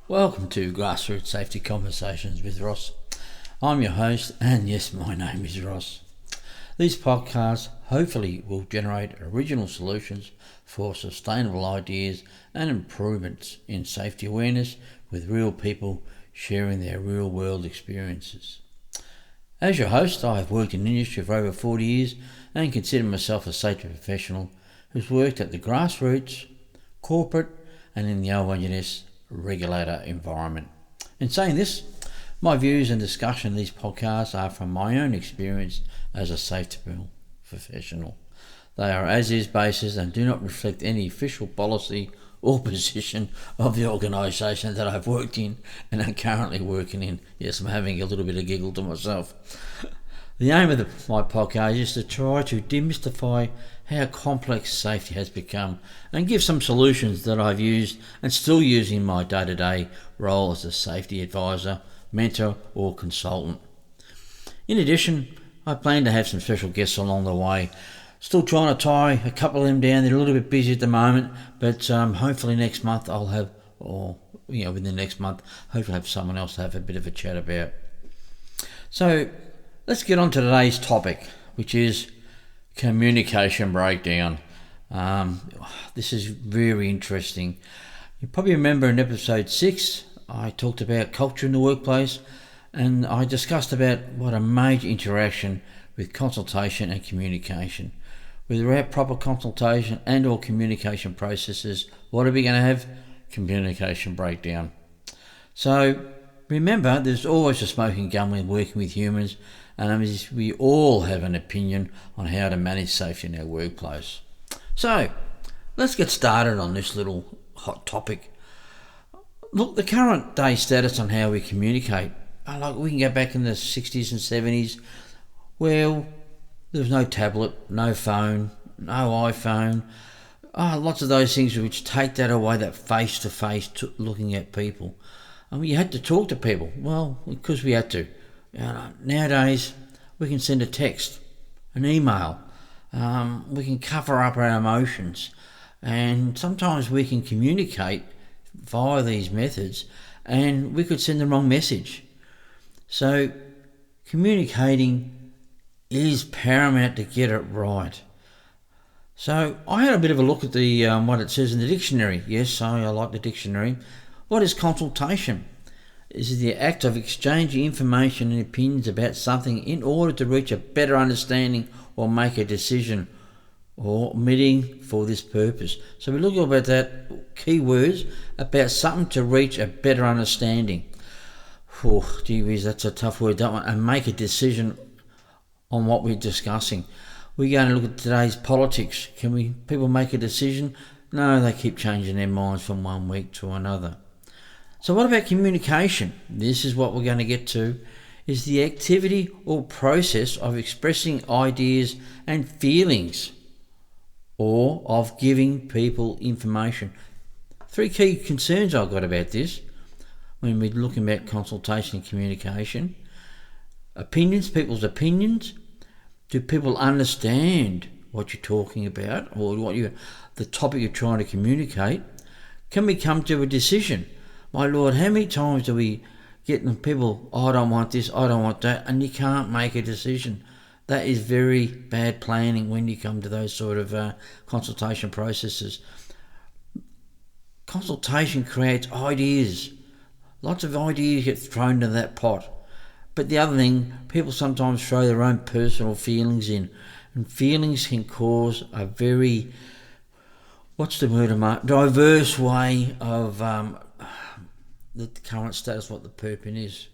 Welcome to Grassroots Safety Conversations with Ross. I'm your host, and yes, my name is Ross. These podcasts hopefully will generate original solutions for sustainable ideas and improvements in safety awareness with real people sharing their real world experiences. As your host, I have worked in the industry for over 40 years and consider myself a safety professional who's worked at the grassroots, corporate and in the ONS regulator environment. In saying this, my views and discussion in these podcasts are from my own experience as a safety professional. They are as-is basis and do not reflect any official policy or position of the organisation that I've worked in and am currently working in. Yes, I'm having a little bit of giggle to myself. The aim of my podcast is to try to demystify how complex safety has become and give some solutions that I've used and still use in my day-to-day role as a safety advisor, mentor or consultant. In addition, I plan to have some special guests along the way. Still trying to tie a couple of them down. They're a little bit busy at the moment, but hopefully next month I'll have, within the next month, hopefully have someone else to have a bit of a chat about. So let's get on to today's topic, which is communication breakdown. This is very interesting. You probably remember in episode 6, I talked about culture in the workplace, and I discussed about what a major interaction with consultation and communication. Without proper consultation and or communication processes, what are we going to have? Communication breakdown. So remember, there's always a smoking gun when working with humans, and we all have an opinion on how to manage safety in our workplace. So let's get started on this little hot topic. Look, the current day status on how we communicate, like we can go back in the 60s and 70s, well, there was no tablet, no phone, no iPhone, lots of those things which take that away, that face-to-face looking at people. I mean, you had to talk to people. Well, because we had to. Nowadays, we can send a text, an email. We can cover up our emotions. And sometimes we can communicate via these methods and we could send the wrong message. So communicating is paramount to get it right. So I had a bit of a look at the what it says in the dictionary. Yes, I like the dictionary. What is consultation? This is the act of exchanging information and opinions about something in order to reach a better understanding or make a decision or meeting for this purpose. So we're looking about that key words about something to reach a better understanding. Oh, gee whiz, that's a tough word, that one. And make a decision on what we're discussing. We're going to look at today's politics. Can people make a decision? No, they keep changing their minds from one week to another. So what about communication? This is what we're going to get to, is the activity or process of expressing ideas and feelings or of giving people information. 3 key concerns I've got about this when we're looking at consultation and communication. Opinions, people's opinions. Do people understand what you're talking about or the topic you're trying to communicate? Can we come to a decision? My Lord, how many times do we get people, I don't want this, I don't want that, and you can't make a decision? That is very bad planning when you come to those sort of consultation processes. Consultation creates ideas. Lots of ideas get thrown into that pot. But the other thing, people sometimes throw their own personal feelings in, and feelings can cause a very, diverse way of the current status, what the purpose is.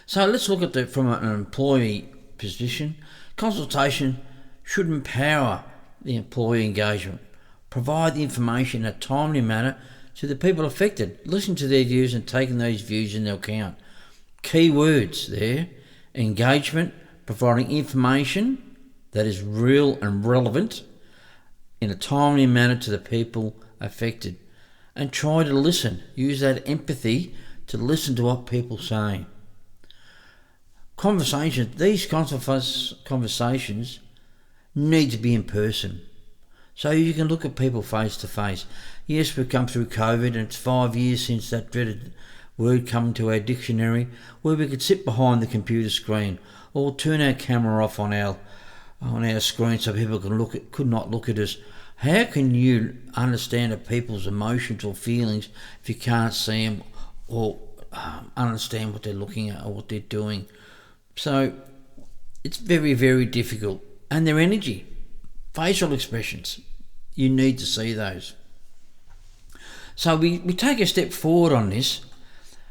So let's look at from an employee position. Consultation should empower the employee engagement, provide the information in a timely manner to the people affected, listen to their views and taking those views into account. Key words there: engagement, providing information that is real and relevant in a timely manner to the people affected, and try to listen. Use that empathy to listen to what people say. These conversations need to be in person. so you can look at people face to face. Yes, we've come through COVID, and it's 5 years since that dreaded word come to our dictionary, where we could sit behind the computer screen or turn our camera off on our screen so people could not look at us. How can you understand people's emotions or feelings if you can't see them or understand what they're looking at or what they're doing? So it's very, very difficult. And their energy, facial expressions, you need to see those. So we take a step forward on this.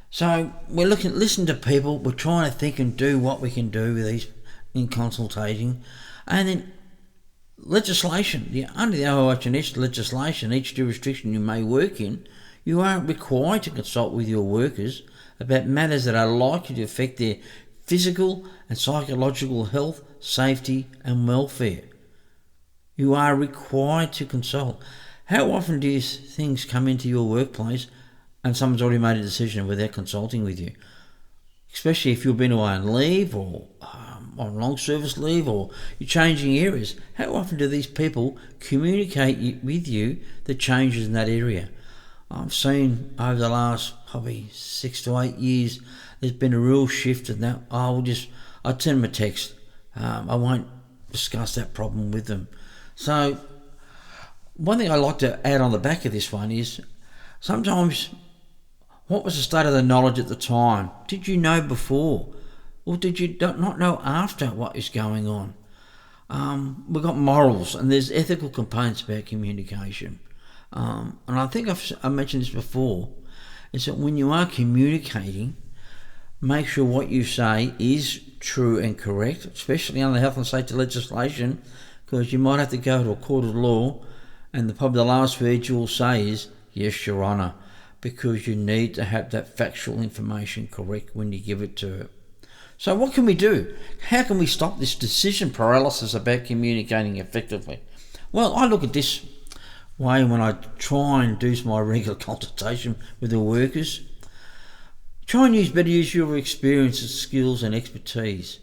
So we're listen to people, we're trying to think and do what we can do with these in consultating. And then legislation, under the OH&S legislation, each jurisdiction you may work in, you are required to consult with your workers about matters that are likely to affect their physical and psychological health, safety and welfare. You are required to consult. How often do these things come into your workplace and someone's already made a decision without consulting with you? Especially if you've been away on leave or on long service leave or you're changing areas. How often do these people communicate with you the changes in that area? I've seen over the last probably 6 to 8 years, there's been a real shift in that. I send them a text. I won't discuss that problem with them. So one thing I like to add on the back of this one is sometimes, what was the state of the knowledge at the time? Did you know before? Or did you not know after what is going on? We've got morals and there's ethical components about communication. And I think I mentioned this before, is that when you are communicating, make sure what you say is true and correct, especially under health and safety legislation, because you might have to go to a court of law and probably the last word you will say is, yes, Your Honour, because you need to have that factual information correct when you give it to it. So what can we do? How can we stop this decision paralysis about communicating effectively? Well, I look at this way when I try and do my regular consultation with the workers. Try and use your experiences, skills and expertise.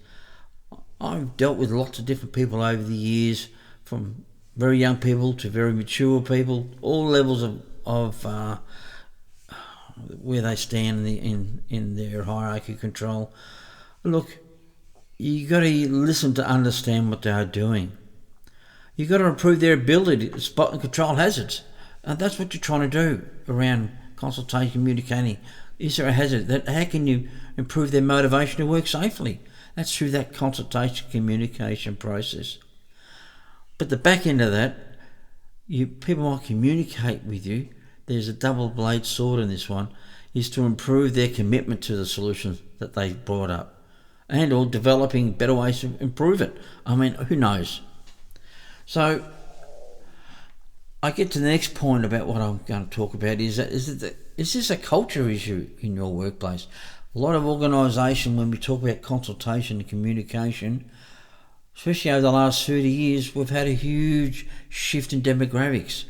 I've dealt with lots of different people over the years, from very young people to very mature people, all levels of where they stand in their hierarchy control. Look, you got to listen to understand what they are doing. You got to improve their ability to spot and control hazards, and that's what you're trying to do around consultation, communicating. Is there a hazard? How can you improve their motivation to work safely? That's through that consultation communication process. But the back end of that, people might communicate with you. There's a double-bladed sword in this one, is to improve their commitment to the solutions that they brought up, and or developing better ways to improve it. I mean, who knows? So I get to the next point about what I'm going to talk about is this a culture issue in your workplace? A lot of organisation, when we talk about consultation and communication, especially over the last 30 years, we've had a huge shift in demographics.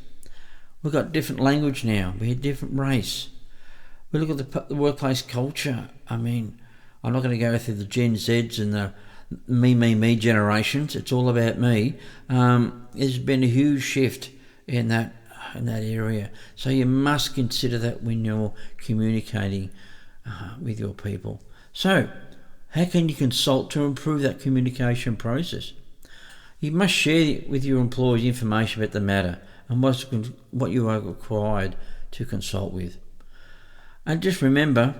We've got different language now. We have different race. We look at the workplace culture. I mean, I'm not going to go through the Gen Zs and the me generations. It's all about me. There's been a huge shift in that area. So you must consider that when you're communicating with your people. So how can you consult to improve that communication process? You must share with your employees information about the matter and what you are required to consult with. And just remember,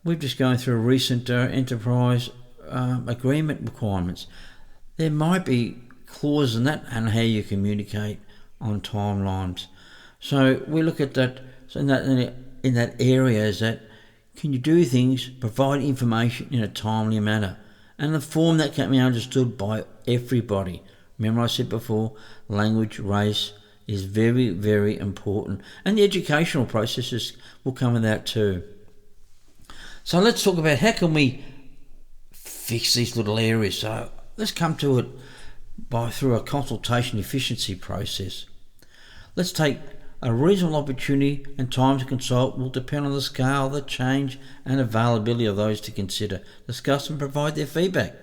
we've just gone through a recent enterprise agreement requirements. There might be clauses in that and how you communicate on timelines. So we look at that. So in that area is that, can you do things, provide information in a timely manner, and a form that can be understood by everybody. Remember I said before, language, race is very, very important, and the educational processes will come with that too. So let's talk about how can we fix these little areas. So let's come to it through a consultation efficiency process. Let's take a reasonable opportunity and time to consult will depend on the scale, the change and availability of those to consider, discuss and provide their feedback,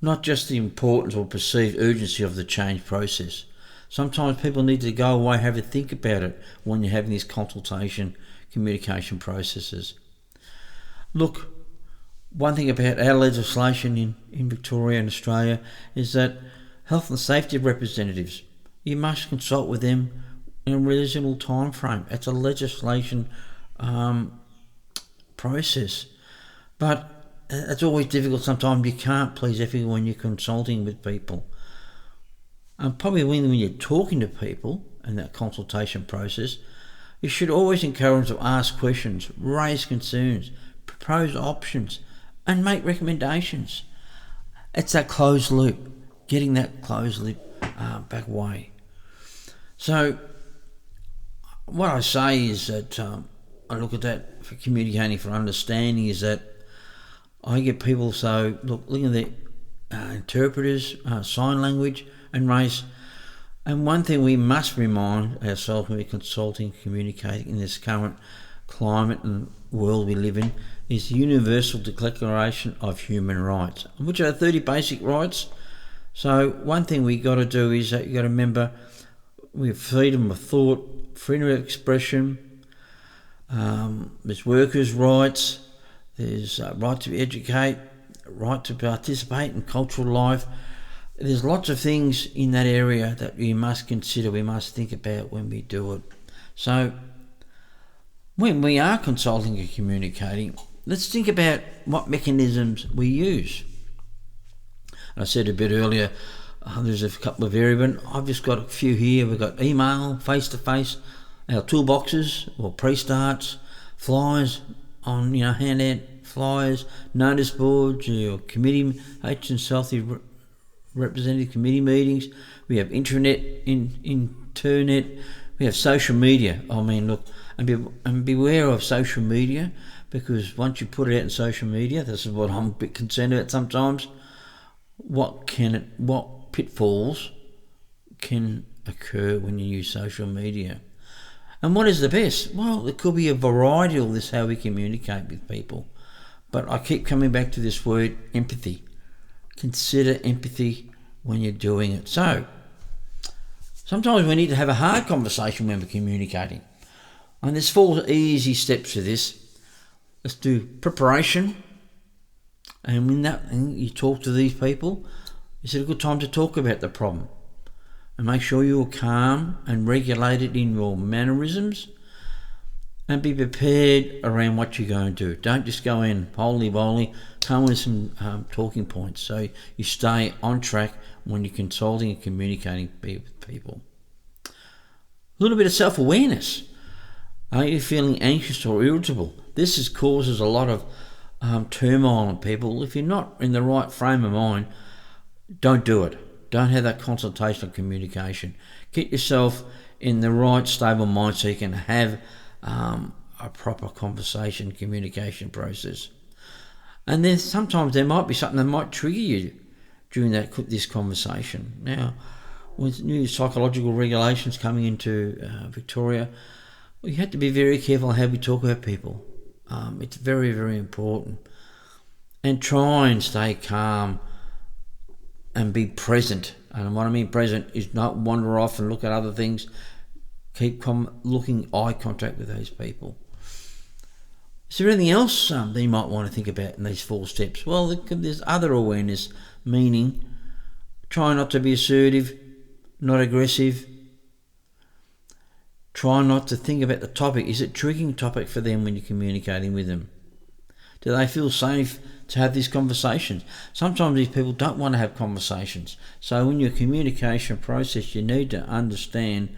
not just the importance or perceived urgency of the change process. Sometimes people need to go away, have a think about it when you're having these consultation communication processes. Look, one thing about our legislation in Victoria and Australia is that health and safety representatives, you must consult with them in a reasonable time frame. It's a legislation process. But it's always difficult sometimes. You can't please everyone when you're consulting with people. And probably when you're talking to people in that consultation process, you should always encourage them to ask questions, raise concerns, propose options, and make recommendations. It's that closed loop, getting that closed loop back away. So what I say is that I look at that for communicating, for understanding, is that I get people, so looking at the interpreters, sign language and race. And one thing we must remind ourselves when we're consulting, communicating in this current climate and world we live in, is the Universal Declaration of Human Rights, which are 30 basic rights. So one thing we got to do is that you got to remember we have freedom of thought, freedom of expression, there's workers' rights, there's right to educate, right to participate in cultural life. There's lots of things in that area that we must consider, we must think about when we do it. So when we are consulting and communicating, let's think about what mechanisms we use. I said a bit earlier, there's a couple of areas, but I've just got a few here. We've got email, face-to-face, our toolboxes or pre-starts, flyers on, handout flyers, notice boards, your committee, healthy representative committee meetings. We have internet, we have social media. I mean, look, and beware of social media, because once you put it out in social media, this is what I'm a bit concerned about sometimes. What pitfalls can occur when you use social media? And what is the best? Well, there could be a variety of this, how we communicate with people. But I keep coming back to this word, empathy. Consider empathy when you're doing it. So, sometimes we need to have a hard conversation when we're communicating. And there's 4 easy steps to this. Let's do preparation. And when you talk to these people, is it a good time to talk about the problem? And make sure you're calm and regulated in your mannerisms, and be prepared around what you're going to do. Don't just go in holy-moly, come with some talking points so you stay on track when you're consulting and communicating with people. A little bit of self-awareness. Are you feeling anxious or irritable? This causes a lot of turmoil in people. If you're not in the right frame of mind, don't do it. Don't have that consultation or communication. Get yourself in the right stable mind so you can have a proper conversation communication process. And then sometimes there might be something that might trigger you during this conversation. Now, with new psychological regulations coming into Victoria, we have to be very careful how we talk about people. It's very, very important. And try and stay calm and be present. And what I mean present is not wander off and look at other things. Keep looking eye contact with those people. Is there anything else that you might want to think about in these 4 steps? Well, there's other awareness, meaning try not to be assertive, not aggressive. Try not to think about the topic. Is it a triggering topic for them when you're communicating with them? Do they feel safe to have these conversations? Sometimes these people don't want to have conversations. So in your communication process, you need to understand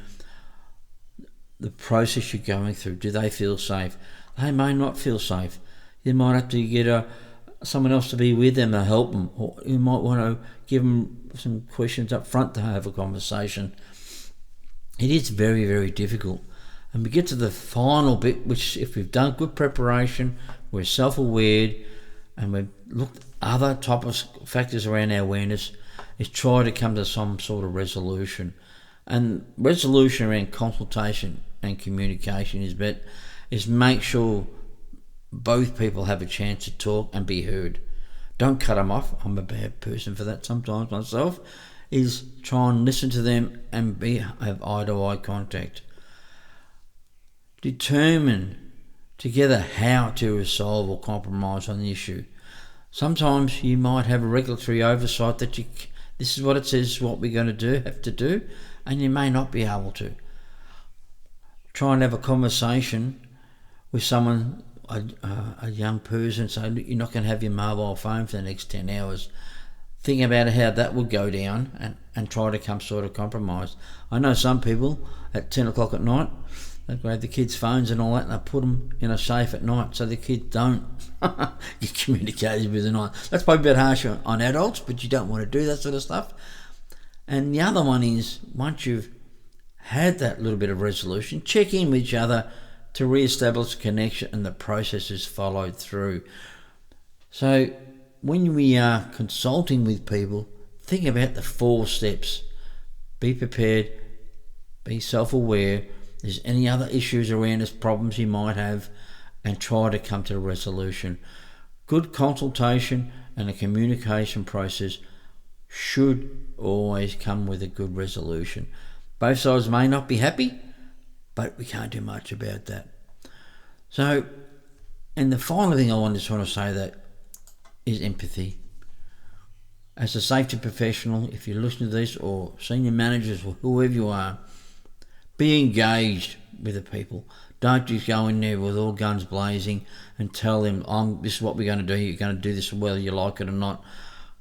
the process you're going through. Do they feel safe? They may not feel safe. You might have to get someone else to be with them to help them, or you might want to give them some questions up front to have a conversation. It is very, very difficult. And we get to the final bit, which if we've done good preparation, we're self-aware, and we've looked at other type of factors around our awareness, is try to come to some sort of resolution. And resolution around consultation and communication is make sure both people have a chance to talk and be heard. Don't cut them off. I'm a bad person for that sometimes myself. is try and listen to them and have eye-to-eye contact. Determine together how to resolve or compromise on the issue. Sometimes you might have a regulatory oversight that this is what it says, what we're going to have to do, and you may not be able to. Try and have a conversation with someone, a young person, say, look, you're not going to have your mobile phone for the next 10 hours. Think about how that would go down and try to come sort of compromise. I know some people at 10 o'clock at night, they grab the kids' phones and all that and they put them in a safe at night so the kids don't get communicated with at night. That's probably a bit harsh on adults, but you don't want to do that sort of stuff. And the other one is, once you've had that little bit of resolution, check in with each other to re-establish connection and the process is followed through. So when we are consulting with people, think about the 4 steps. Be prepared, be self-aware, if there's any other issues around us, problems you might have, and try to come to a resolution. Good consultation and a communication process should always come with a good resolution. Both sides may not be happy, but we can't do much about that. So, and the final thing I want to sort of say that is empathy. As a safety professional, if you listen to this, or senior managers, or whoever you are, be engaged with the people. Don't just go in there with all guns blazing and tell them, this is what we're going to do, you're going to do this whether you like it or not.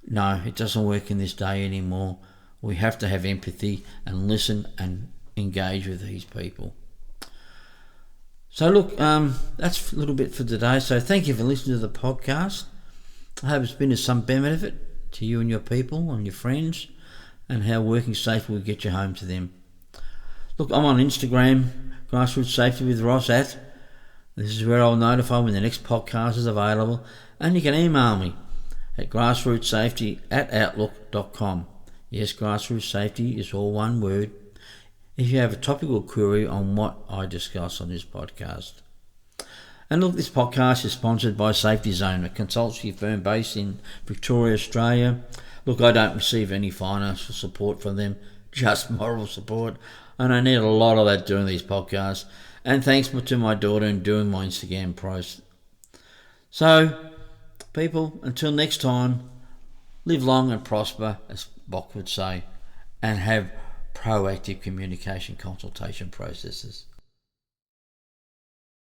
No, it doesn't work in this day anymore. We have to have empathy and listen and engage with these people. So look, that's a little bit for today. So thank you for listening to the podcast. I hope it's been of some benefit to you and your people and your friends, and how working safe will get you home to them. Look, I'm on Instagram, Grassroots Safety with Ross This is where I'll notify when the next podcast is available, and you can email me at grassrootsafety@outlook.com. Yes, Grassroots Safety is all one word, if you have a topical query on what I discuss on this podcast. And look, this podcast is sponsored by Safety Zone, a consultancy firm based in Victoria, Australia. Look, I don't receive any financial support from them, just moral support, and I need a lot of that doing these podcasts. And thanks to my daughter in doing my Instagram post. So, people, until next time, live long and prosper, as Bock would say, and have proactive communication consultation processes.